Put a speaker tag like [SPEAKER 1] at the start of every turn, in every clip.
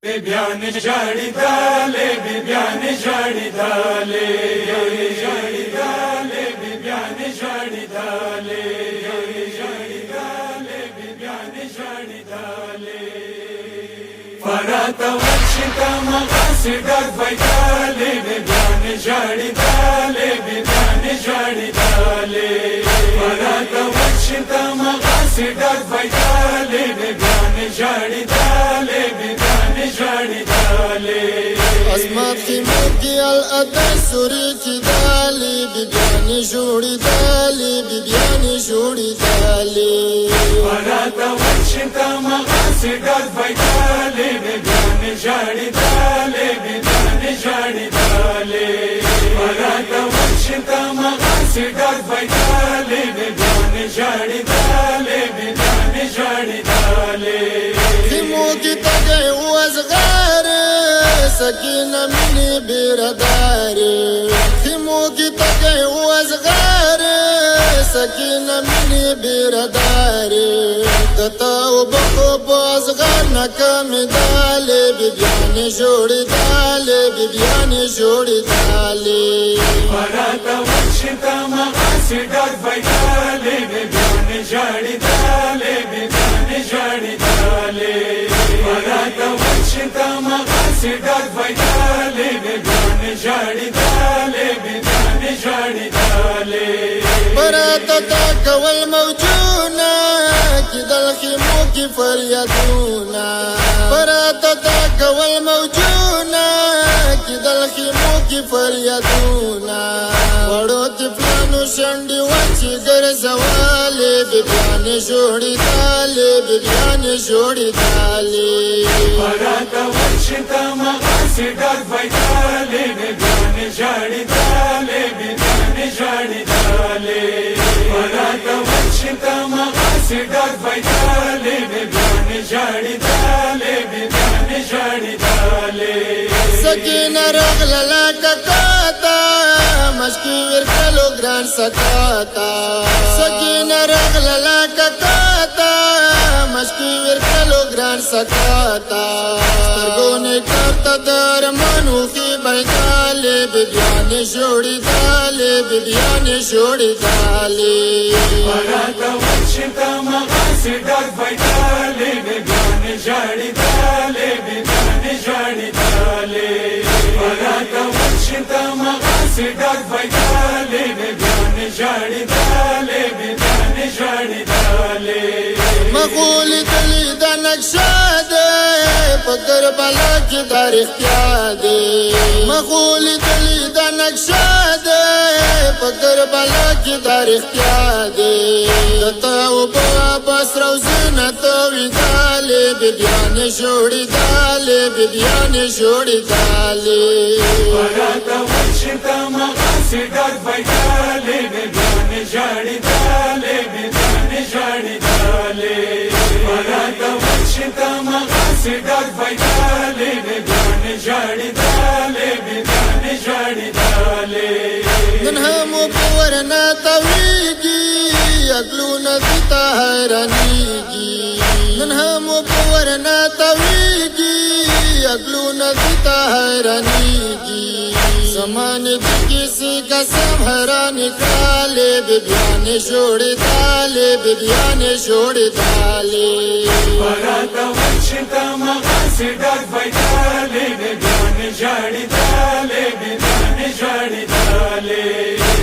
[SPEAKER 1] بیان جاړي دالې بیان جاړي دالې جاړي دالې بیان جاړي دالې جاړي دالې بیان جاړي دالې فرات ورشتا مغاسي ډک بایدالې بیان جاړي دالې بیان جاړي دالې فرات ورشتا مغاسي ډک بایدالې بیان جاړي دالې
[SPEAKER 2] اسمات کی موکی الادر سوری کی دالی بیبیانی جوڑی دالی بیبیانی جوڑی دالی
[SPEAKER 1] وراتا ورشتا مغاسی ڈک بایدالی بیبیانی جاڑی دالی بیبیانی جاڑی دالی وراتا ورشتا مغاسی ڈک بایدالی بیبیانی جاڑی دالی بیبیانی جاڑی دالی
[SPEAKER 2] کی موکی تگے وزغار سکینہ منی بیردار خیمو کی تکے وزغار سکینہ منی بیردار دتاو بخو بازغار نکم دالے بیبیانی جوڑی دالے بیبیانی جوڑی دالے
[SPEAKER 1] وراتا ورشتا مغاسی ڈک بایدالی بیبیانی جاڑی دالے بیبیانی جاڑی دالے وراتا ورشتا مغاسی ڈک بایدالی بیبیانی جاڑی دالے بیبیانی جاڑی دالے
[SPEAKER 2] براتا تا کول موجونا کی دل خیمو کی فریادونا براتا تا کول موجونا کی دل خیمو کی فریادونا وڑو تفلانو شنڈی وچی گر زوالے بیبیانی جوڑی دالے بیبیانی جوڑی دالے
[SPEAKER 1] وراتا ورشتا مغاسی ڈک بایدالی بیبیانی جاڑی دالے بیبیانی جاڑی دالے وراتا ورشتا مغاسی ڈک بایدالی بیبیانی جاڑی دالے بیبیانی جاڑی دالے
[SPEAKER 2] سکینہ رغللا ککاتا مشکی ورکلو گران سکاتا سکینہ رغللا ککاتا مشکی ورکلو گران سکاتا سترگونے کرتا در منو کی بایدالی بیبیانی جوڑی دالے بیبیانی جوڑی دالے
[SPEAKER 1] وراتا ورشتا مغاسی ڈک بایدالی بیبیانی جاڑی دالے بیبیانی جاڑی دالے وراتا ورشتا مغاسی ڈک بایدالی بیبیانی جاڑی دالے بیبیانی جاڑی دالے
[SPEAKER 2] مغولی دلی دا نقشہ دے پکر بلا کی تاریخ کیا دے مغولی دلی دا نقشہ دے پکر بلا کی تاریخ کیا دے دتاو با بس روزینا توی دالے بیبیانی جوڑی دالے بیبیانی جوڑی دالے
[SPEAKER 1] وراتا ورشتا مغاسی ڈک بایدالی بیبیانی جاڑی دالے بیبیانی جاڑی دالے وراتا ورشتا مغاسی ڈک بایدالی بیبیانی جاڑی دالے بیبیانی جاڑی دالے
[SPEAKER 2] نن همو پورنا تویگی اگلو نزیتا حیرانیگی نن همو پورنا تویگی اگلو نزیتا حیرانیگی زمان دی کسی قسم حیرانی کالے بیبیانی جوڑی دالے بیبیانی جوڑی دالے
[SPEAKER 1] وراتا ورشتا مغاسی ڈک بایدالی بیبیانی جاڑی دالے بیبیانی جاڑی دالے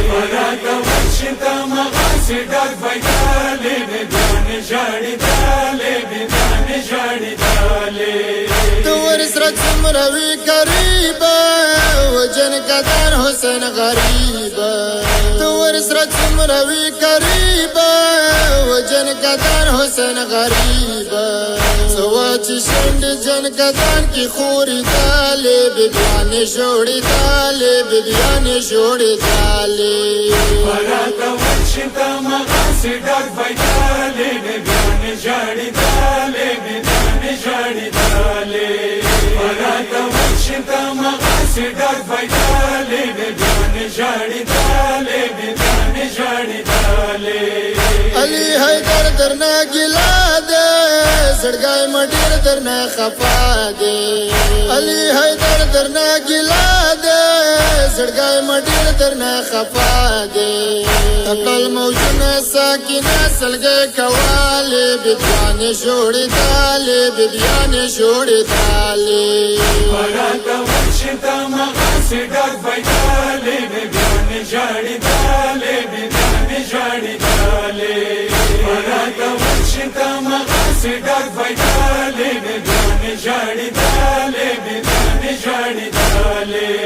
[SPEAKER 1] وراتا ورشتا مغاسی ڈک بایدالی بیبیانی جاڑی دالے بیبیانی جاڑی دالے
[SPEAKER 2] دور سرک سمروی قریبا وجن قدر حسین غریبا دور سرک سمروی قریبا وجن قدر حسین غریبا سواچی شنڈ جن قدر کی خوری دالے بیبیانی جوڑی دالے بیبیانی جوڑی دالے
[SPEAKER 1] وراتا ورشتا مغاسی ڈک بایدالی بیبیانی جاڑی دالے بیبیانی جاڑی دالے وراتا ورشتا مغاسی ڈک بایدالی بیبیانی جاڑی دالے بیبیانی جاڑی دالے
[SPEAKER 2] علی حیدر درنا گلا دے زړګی مډیر درنه خفا دی علي حیدر درنه ګیلا دی زړګی مډیر درنه خفا دی خپل موجونه ساکینه سلګې کوالې بیبیانې جوړې دالې بیبیانې جوړې دالې
[SPEAKER 1] براته ورشي ته مغاسې ډک بیدالې بیبیانې ژاړي دالې بیبیانې ژاړي دالې براته ورشي ته مغاسې ډک بیدالې بیبیانې ژاړي دالې بیبیانې ژاړي دالې